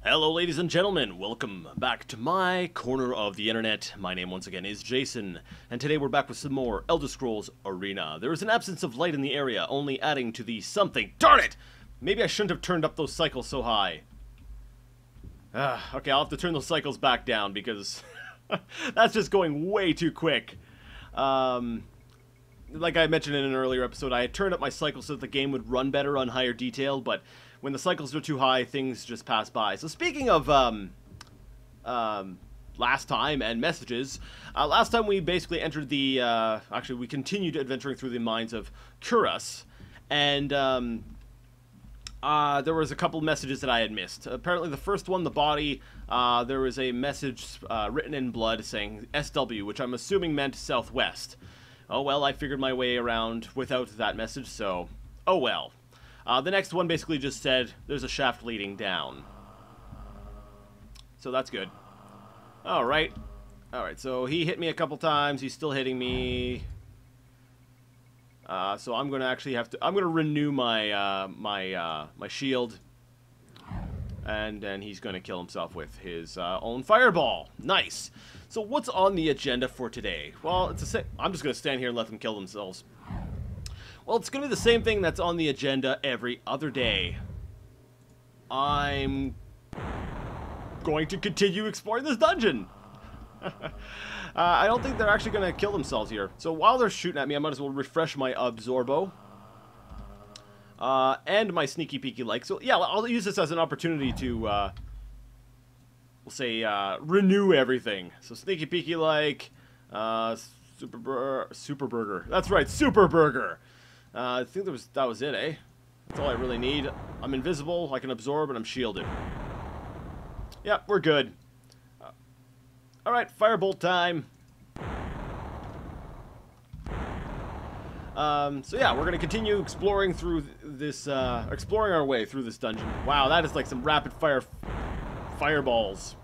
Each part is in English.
Hello ladies and gentlemen, welcome back to my corner of the internet. My name once again is Jason, and today we're back with some more Elder Scrolls Arena. There is an absence of light in the area, only adding to the something. Darn it! Maybe I shouldn't have turned up those cycles so high. Okay, I'll have to turn those cycles back down because that's just going way too quick. Like I mentioned in an earlier episode, I had turned up my cycles so that the game would run better on higher detail, but when the cycles are too high, things just pass by. So speaking of last time and messages, last time we basically entered the, actually we continued adventuring through the mines of Kuras, and there was a couple messages that I had missed. Apparently the first one, the body, there was a message written in blood saying SW, which I'm assuming meant southwest. Oh well, I figured my way around without that message, so oh well. The next one basically just said, there's a shaft leading down. So that's good. Alright. Alright, so he hit me a couple times, he's still hitting me. So I'm gonna actually have to, I'm gonna renew my, my shield. And then he's gonna kill himself with his, own fireball. Nice! So what's on the agenda for today? Well, it's I'm just gonna stand here and let them kill themselves. Well, it's going to be the same thing that's on the agenda every other day. I'm going to continue exploring this dungeon. I don't think they're actually going to kill themselves here. So while they're shooting at me, I might as well refresh my Absorbo. And my Sneaky Peeky like. So yeah, I'll use this as an opportunity to, we'll say, renew everything. So Sneaky Peeky like, Super Burger. That's right, Super Burger. I think that was it, eh? That's all I really need. I'm invisible, I can absorb, and I'm shielded. Yep, we're good. Alright, firebolt time. So yeah, we're gonna continue exploring through this, exploring our way through this dungeon. Wow, that is like some rapid fire fireballs.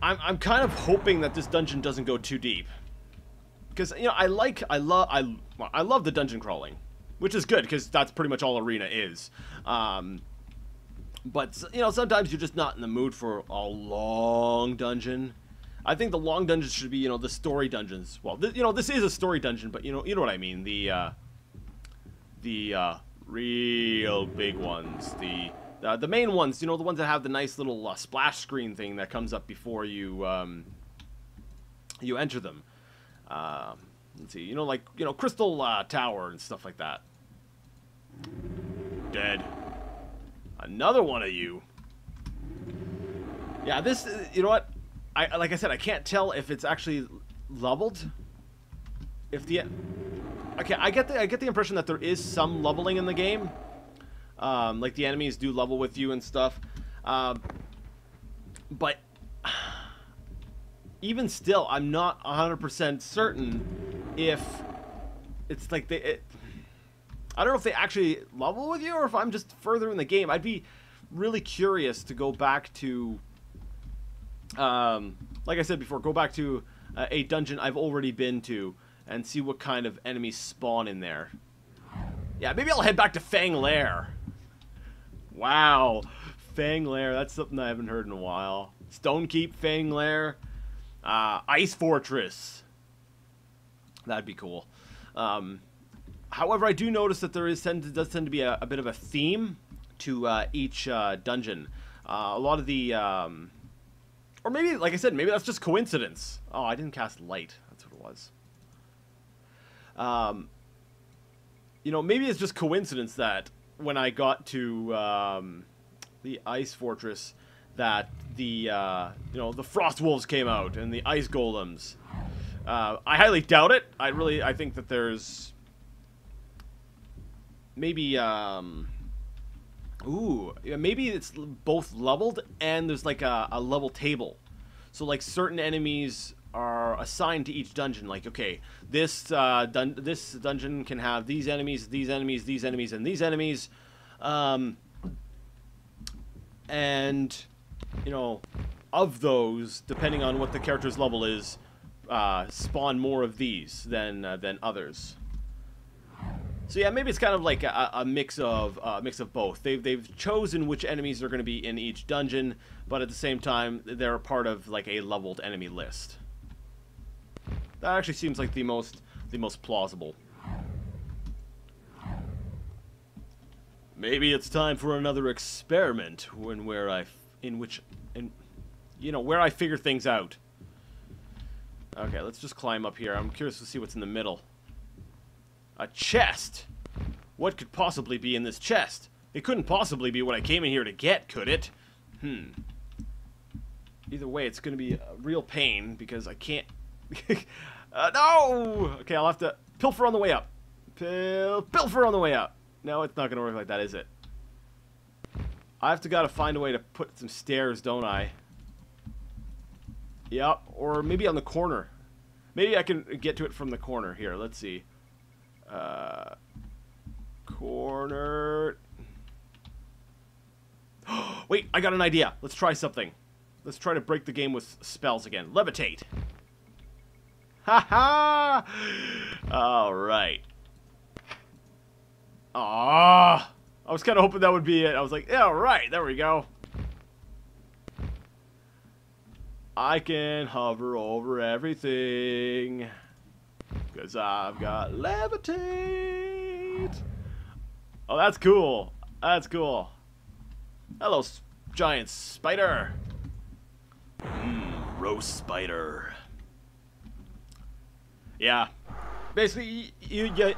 I'm kind of hoping that this dungeon doesn't go too deep. Because, you know, I love the dungeon crawling, which is good, because that's pretty much all Arena is. But, you know, sometimes you're just not in the mood for a long dungeon. I think the long dungeons should be, you know, the story dungeons. Well, you know, this is a story dungeon, but, you know what I mean. The real big ones. The main ones, you know, the ones that have the nice little splash screen thing that comes up before you, you enter them. Let's see, you know, like, you know, Crystal Tower and stuff like that. Dead. Another one of you. Yeah, this, you know what? Like I said, I can't tell if it's actually leveled. If the, okay, I get the impression that there is some leveling in the game. Like the enemies do level with you and stuff. But even still, I'm not 100% certain if it's like I don't know if they actually level with you or if I'm just further in the game. I'd be really curious to go back to, like I said before, go back to a dungeon I've already been to and see what kind of enemies spawn in there. Yeah, maybe I'll head back to Fang Lair. Wow, Fang Lair, that's something I haven't heard in a while. Stonekeep, Fang Lair. Ice Fortress. That'd be cool. However, I do notice that there does tend to be a bit of a theme to each dungeon. A lot of the, or maybe, like I said, maybe that's just coincidence. Oh, I didn't cast light. That's what it was. You know, maybe it's just coincidence that when I got to the Ice Fortress, that the, you know, the Frost Wolves came out and the Ice Golems. I highly doubt it. I think that there's maybe, ooh, maybe it's both leveled and there's like a level table. So like certain enemies are assigned to each dungeon. Like, okay, this dungeon can have these enemies, these enemies, these enemies, and these enemies. And, you know, of those, depending on what the character's level is, spawn more of these than others. So yeah, maybe it's kind of like a mix of both. They've chosen which enemies are going to be in each dungeon, but at the same time, they're a part of like a leveled enemy list. That actually seems like the most plausible. Maybe it's time for another experiment where I figure things out. Okay, let's just climb up here. I'm curious to see what's in the middle. A chest? What could possibly be in this chest? It couldn't possibly be what I came in here to get, could it? Either way, it's going to be a real pain because I can't... no! Okay, I'll have to pilfer on the way up. Pilfer on the way up. No, it's not going to work like that, is it? Gotta find a way to put some stairs, don't I? Yep, or maybe on the corner. Maybe I can get to it from the corner. Here, let's see. Corner. Wait, I got an idea. Let's try something. Let's try to break the game with spells again. Levitate. Ha-ha! Alright. Ah, I was kind of hoping that would be it. I was like, yeah, alright, there we go. I can hover over everything. Because I've got levitate. Oh, that's cool. That's cool. Hello, giant spider. Roast spider. Yeah. Basically, if you're going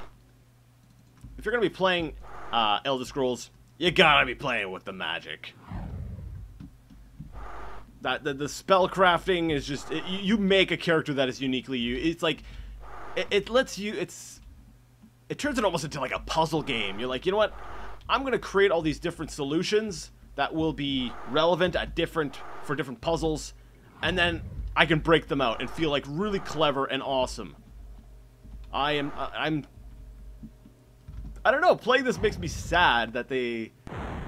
to be playing Elder Scrolls, you gotta be playing with the magic. The spell crafting is just... you make a character that is uniquely you. It's like... It lets you... It turns it almost into like a puzzle game. You're like, you know what? I'm going to create all these different solutions that will be relevant for different puzzles. And then I can break them out and feel like really clever and awesome. I don't know. Playing this makes me sad that they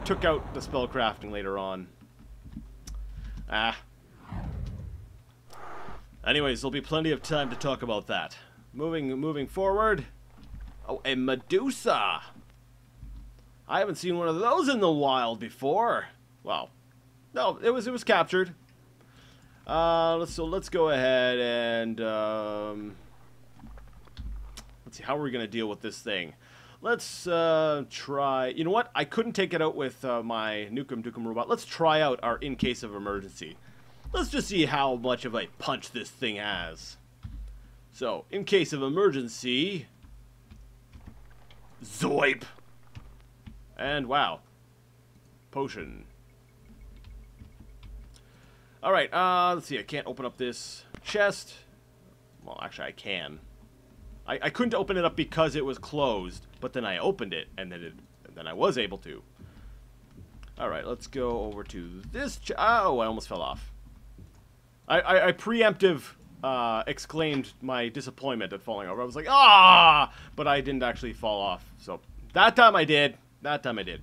took out the spell crafting later on. Anyways, there'll be plenty of time to talk about that. Moving forward. Oh, a Medusa. I haven't seen one of those in the wild before. Well, no, it was captured. So let's go ahead and let's see, how are we gonna deal with this thing? Let's try. You know what? I couldn't take it out with my Nukem Dukem robot. Let's try out our in case of emergency. Let's just see how much of a punch this thing has. So, in case of emergency, zoip, and wow, potion. All right. Let's see. I can't open up this chest. Well, actually, I can. I couldn't open it up because it was closed, but then I opened it, and then I was able to. All right, let's go over to this. Oh, I almost fell off. I preemptive exclaimed my disappointment at falling over. I was like, ah! But I didn't actually fall off. So that time I did. That time I did.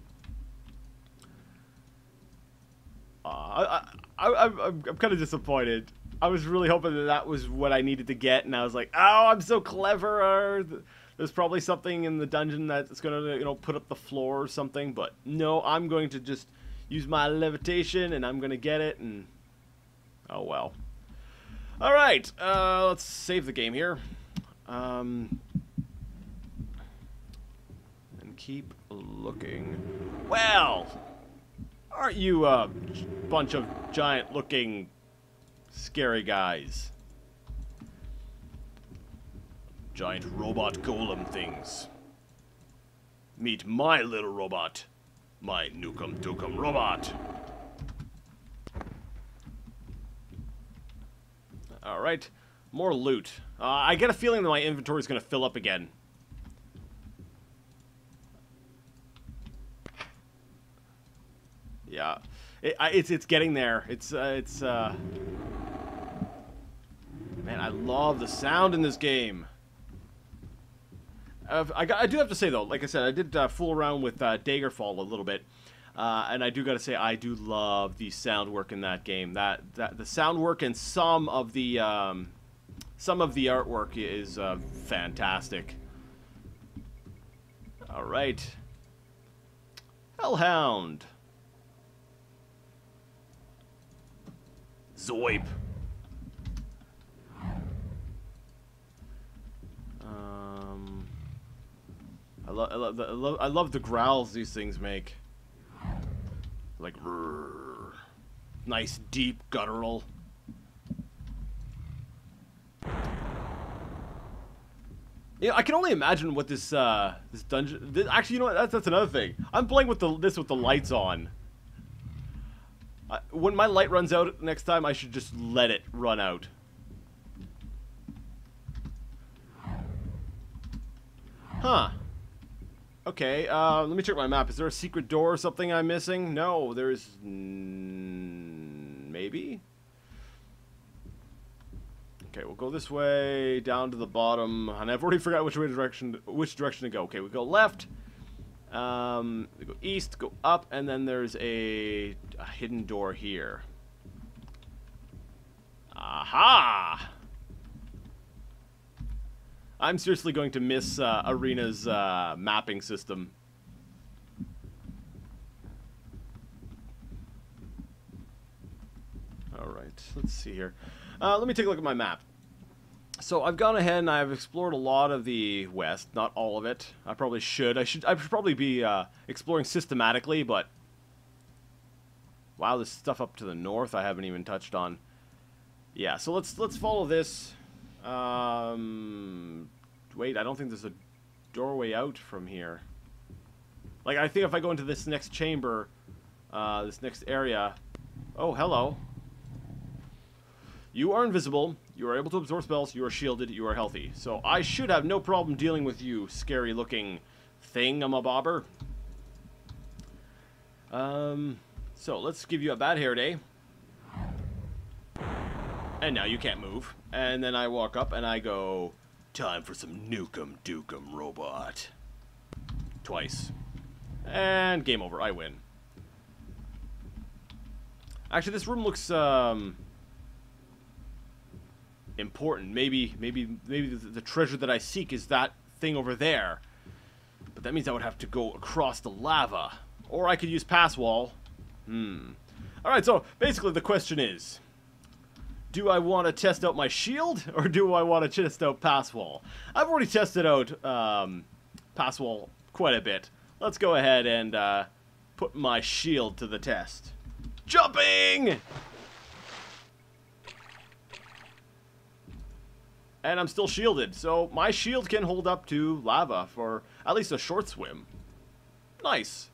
I'm kind of disappointed. I was really hoping that was what I needed to get, and I was like, oh, I'm so clever. There's probably something in the dungeon that's going to, you know, put up the floor or something. But no, I'm going to just use my levitation, and I'm going to get it, and oh, well. All right, let's save the game here. And keep looking. Well, aren't you a bunch of giant-looking scary guys? Giant robot golem things. Meet my little robot. My Nukem Dukem robot. Alright, more loot. I get a feeling that my inventory is going to fill up again. Yeah, it's getting there. Man, I love the sound in this game. I do have to say though, like I said, I did fool around with Daggerfall a little bit. And I do gotta say, I do love the sound work in that game. The sound work and some of the artwork is fantastic. Alright. Hellhound. Zoip. I love the growls these things make. Like, rrr. Nice, deep, guttural. Yeah, I can only imagine what this this dungeon. Actually, you know what? That's another thing. I'm playing with this with the lights on. When my light runs out next time, I should just let it run out. Huh. Okay, let me check my map. Is there a secret door or something I'm missing? No, there's... maybe? Okay, we'll go this way, down to the bottom, and I've already forgot which direction to go. Okay, we go left, we go east, go up, and then there's a hidden door here. Aha! I'm seriously going to miss Arena's mapping system. Alright, let's see here. Let me take a look at my map. So I've gone ahead and I've explored a lot of the west, not all of it. I probably should. I should probably be exploring systematically, but wow, there's stuff up to the north I haven't even touched on. Yeah, so let's follow this. Wait, I don't think there's a doorway out from here. Like, I think if I go into this next chamber, this next area... Oh, hello. You are invisible, you are able to absorb spells, you are shielded, you are healthy. So I should have no problem dealing with you, scary-looking thingamabobber. So let's give you a bad hair day. And now you can't move. And then I walk up and I go, time for some Nukem Dukem robot. Twice. And game over, I win. Actually, this room looks, important. Maybe the treasure that I seek is that thing over there. But that means I would have to go across the lava. Or I could use pass wall. Alright, so basically the question is, do I want to test out my shield, or do I want to test out pass wall? I've already tested out pass wall quite a bit. Let's go ahead and put my shield to the test. Jumping! And I'm still shielded, so my shield can hold up to lava for at least a short swim. Nice.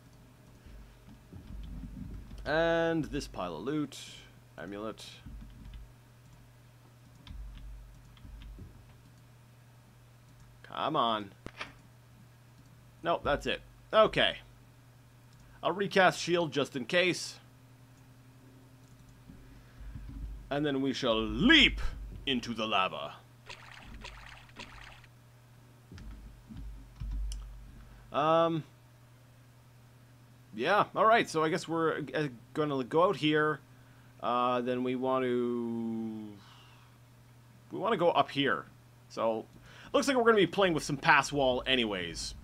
And this pile of loot, amulet. Come on. Nope, that's it. Okay. I'll recast shield just in case. And then we shall leap into the lava. Yeah, alright, so I guess we're gonna go out here. Then we want to go up here. So, looks like we're going to be playing with some pass wall anyways.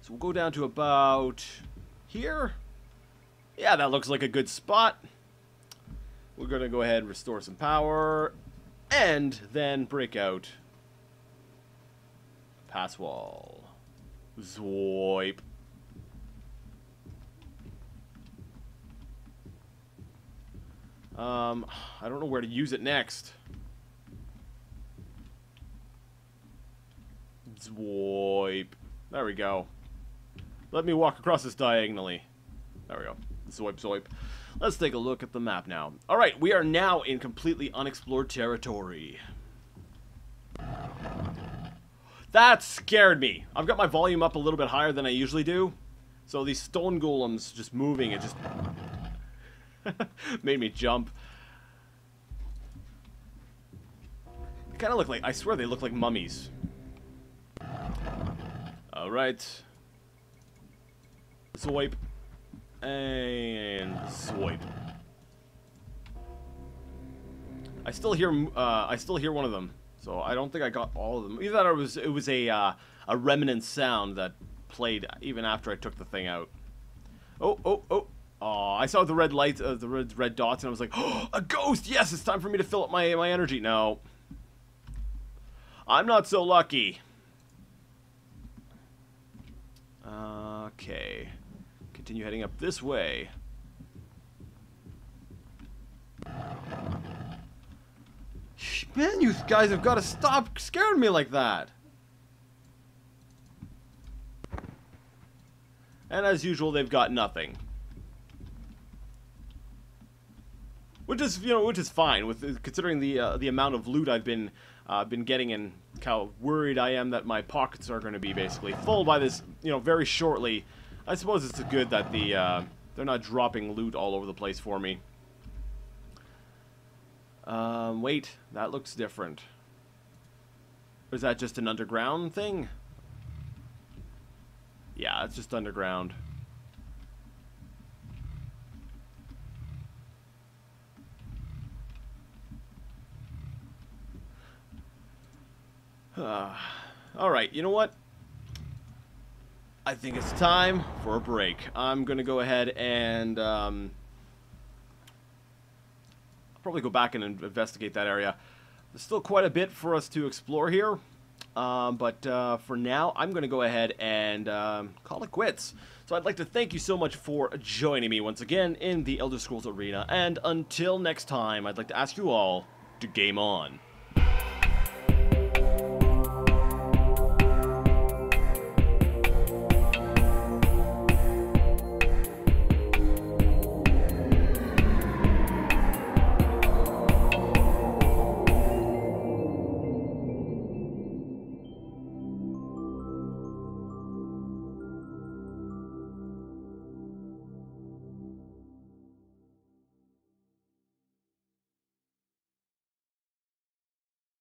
So we'll go down to about here. Yeah, that looks like a good spot. We're going to go ahead and restore some power. And then break out pass wall. Zwipe. I don't know where to use it next. Zwipe. There we go. Let me walk across this diagonally. There we go. Zwipe, zwipe. Let's take a look at the map now. Alright, we are now in completely unexplored territory. That scared me. I've got my volume up a little bit higher than I usually do. So these stone golems just moving, it just made me jump. They kind of look like, I swear they look like mummies. Alright. Swipe. And swipe. I still hear one of them. So I don't think I got all of them. Either that or it was a remnant sound that played even after I took the thing out. Oh, oh, oh. Oh, I saw the red lights, the red dots, and I was like, oh, a ghost! Yes, it's time for me to fill up my energy. No. I'm not so lucky. Okay. Continue heading up this way. Man, you guys have got to stop scaring me like that. And as usual, they've got nothing. Which is, which is fine, with considering the amount of loot I've been getting and how worried I am that my pockets are going to be basically full by this, very shortly. I suppose it's good that they're not dropping loot all over the place for me. Wait, that looks different. Or is that just an underground thing? Yeah, it's just underground. Alright, you know what? I think it's time for a break. I'm going to go ahead and probably go back and investigate that area. There's still quite a bit for us to explore here. But for now, I'm going to go ahead and call it quits. So I'd like to thank you so much for joining me once again in the Elder Scrolls Arena. And until next time, I'd like to ask you all to game on.